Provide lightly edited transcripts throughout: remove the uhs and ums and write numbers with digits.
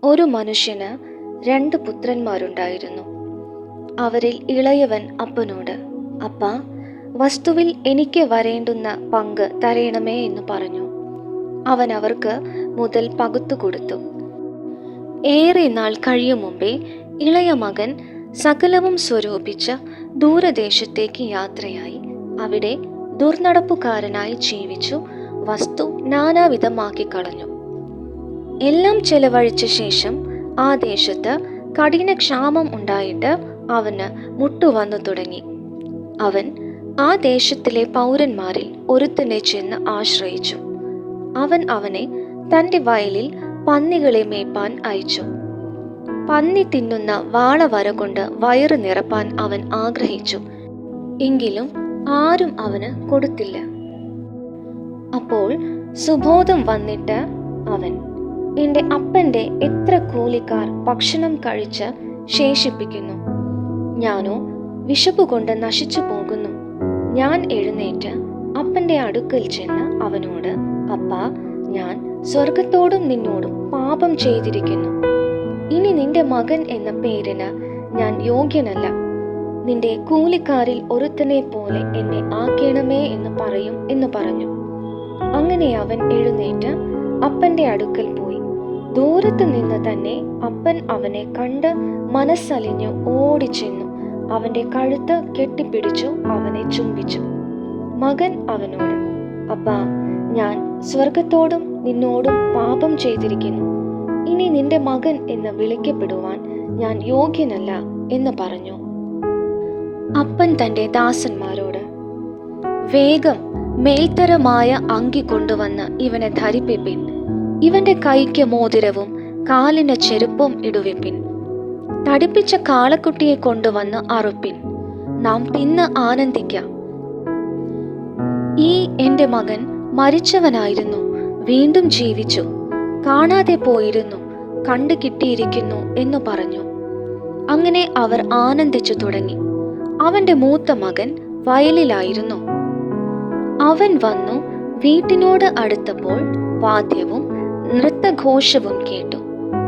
ഒരു മനുഷ്യന് 2 പുത്രന്മാരുണ്ടായിരുന്നു. അവരിൽ ഇളയവൻ അപ്പനോട്, "അപ്പാ, വസ്തുവിൽ എനിക്ക് വരേണ്ടുന്ന പങ്ക് തരേണമേ" എന്ന് പറഞ്ഞു. അവൻ അവർക്ക് മുതൽ പകുത്തു കൊടുത്തു. ഏറെ നാൾ കഴിയും മുമ്പേ ഇളയ മകൻ സകലവും സ്വരൂപിച്ച് ദൂരദേശത്തേക്ക് യാത്രയായി അവിടെ ദുർനടപ്പുകാരനായി ജീവിച്ചു വസ്തു നാനാവിധമാക്കി കളഞ്ഞു. എല്ലാം ചെലവഴിച്ച ശേഷം ആ ദേശത്ത് കഠിന ക്ഷാമം ഉണ്ടായിട്ട് അവന് മുട്ടുവന്നു തുടങ്ങി. അവൻ ആ ദേശത്തിലെ പൗരന്മാരിൽ ഒരുത്തനെ ചെന്ന് ആശ്രയിച്ചു. അവൻ അവനെ തൻ്റെ വയലിൽ പന്നികളെ മേയ്പ്പാൻ അയച്ചു. പന്നി തിന്നുന്ന വാളവര കൊണ്ട് വയറ് നിറപ്പാൻ അവൻ ആഗ്രഹിച്ചു. എങ്കിലും ആരും അവന് കൊടുത്തില്ല. അപ്പോൾ സുബോധം വന്നിട്ട് അവൻ, "എൻ്റെ അപ്പൻ്റെ എത്ര കൂലിക്കാർ ഭക്ഷണം കഴിച്ച് ശേഷിപ്പിക്കുന്നു, ഞാനോ വിശപ്പുകൊണ്ട് നശിച്ചു പോകുന്നു. ഞാൻ എഴുന്നേറ്റ് അപ്പൻ്റെ അടുക്കൽ ചെന്ന് അവനോട്, അപ്പാ, ഞാൻ സ്വർഗത്തോടും നിന്നോടും പാപം ചെയ്തിരിക്കുന്നു. ഇനി നിന്റെ മകൻ എന്ന പേരിന് ഞാൻ യോഗ്യനല്ല. നിന്റെ കൂലിക്കാരിൽ ഒരുത്തനെ പോലെ എന്നെ ആക്കണമേ എന്ന് പറയും" എന്ന് പറഞ്ഞു. അങ്ങനെ അവൻ എഴുന്നേറ്റ് അപ്പൻ്റെ അടുക്കൽ പോയി. ദൂരത്ത് നിന്ന് തന്നെ അപ്പൻ അവനെ കണ്ട് മനസ്സലിഞ്ഞു ഓടിച്ചെന്നു അവൻ്റെ കഴുത്ത് കെട്ടിപ്പിടിച്ചു അവനെ ചുംബിച്ചു. മകൻ അവനോട്, "അപ്പാ, ഞാൻ സ്വർഗത്തോടും നിന്നോടും പാപം ചെയ്തിരിക്കുന്നു. ഇനി നിന്റെ മകൻ എന്ന് വിളിക്കപ്പെടുവാൻ ഞാൻ യോഗ്യനല്ല" എന്ന് പറഞ്ഞു. അപ്പൻ തൻ്റെ ദാസന്മാരോട്, "വേഗം മേൽത്തരമായ അങ്കി കൊണ്ടുവന്ന് ഇവനെ ധരിപ്പിപ്പിൻ. ഇവന്റെ കൈക്ക് മോതിരവും കാലിന് ചെരുപ്പും ഇടുവിപ്പിൻ. തടിപ്പിച്ച കാളക്കുട്ടിയെ കൊണ്ടുവന്ന് അറുപ്പിൻ. നാം തിന്ന് ആനന്ദിക്കാം. ഈ എൻ്റെ മകൻ മരിച്ചവനായിരുന്നു, വീണ്ടും ജീവിച്ചു. കാണാതെ പോയിരുന്നു, കണ്ടു കിട്ടിയിരിക്കുന്നു" എന്ന് പറഞ്ഞു. അങ്ങനെ അവർ ആനന്ദിച്ചു തുടങ്ങി. അവന്റെ മൂത്ത മകൻ വയലിലായിരുന്നു. അവൻ വന്നു വീട്ടിനോട് അടുത്തപ്പോൾ വാദ്യവും നൃത്തഘോഷവും കേട്ടു.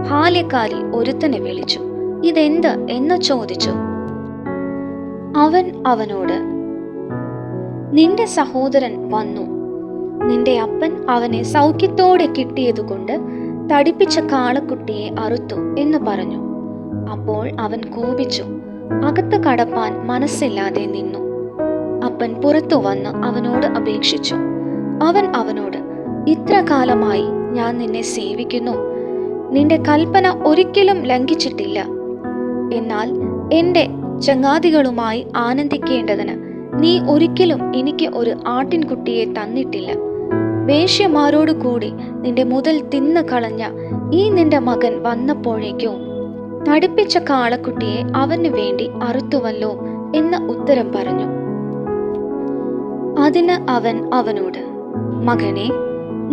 ബാല്യക്കാരിൽ ഒരുത്തനെ വിളിച്ചു, "ഇതെന്ത്?" എന്ന് ചോദിച്ചു. അവൻ അവനോട്, "നിന്റെ സഹോദരൻ വന്നു. നിന്റെ അപ്പൻ അവനെ സൗഖ്യത്തോടെ കിട്ടിയതുകൊണ്ട് തടിപ്പിച്ച കാളക്കുട്ടിയെ അറുത്തു" എന്ന് പറഞ്ഞു. അപ്പോൾ അവൻ കോപിച്ചു അകത്ത് കടപ്പാൻ മനസ്സില്ലാതെ നിന്നു. അപ്പൻ പുറത്തു വന്ന് അവനോട് അപേക്ഷിച്ചു. അവൻ അവനോട്, "ഇത്ര കാലമായി ഞാൻ നിന്നെ സേവിക്കുന്നു. നിന്റെ കൽപ്പന ഒരിക്കലും ലംഘിച്ചിട്ടില്ല. എന്നാൽ എൻ്റെ ചങ്ങാതികളുമായി ആനന്ദിക്കേണ്ടതിന് നീ ഒരിക്കലും എനിക്ക് ഒരു ആട്ടിൻകുട്ടിയെ തന്നിട്ടില്ല. വേശ്യമാരോടു കൂടി നിന്റെ മുതൽ തിന്നു കളഞ്ഞ ഈ നിന്റെ മകൻ വന്നപ്പോഴേക്കോ തടിപ്പിച്ച കാളക്കുട്ടിയെ അവന് വേണ്ടി അറുത്തുവല്ലോ" എന്ന് ഉത്തരം പറഞ്ഞു. അതിന് അവൻ അവനോട്, "മകനെ,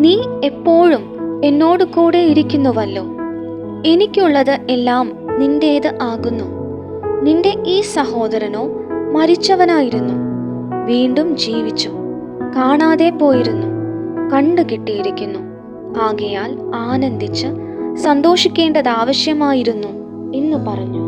നീ എപ്പോഴും എന്നോട് കൂടെ ഇരിക്കുന്നുവല്ലോ. എനിക്കുള്ളത് എല്ലാം നിന്റേത് ആകുന്നു. നിന്റെ ഈ സഹോദരനോ മരിച്ചവനായിരുന്നു, വീണ്ടും ജീവിച്ചു. കാണാതെ പോയിരുന്നു, കണ്ടു കിട്ടിയിരിക്കുന്നു. ആകയാൽ ആനന്ദിച്ച് സന്തോഷിക്കേണ്ടത് ആവശ്യമായിരുന്നു" എന്ന് പറഞ്ഞു.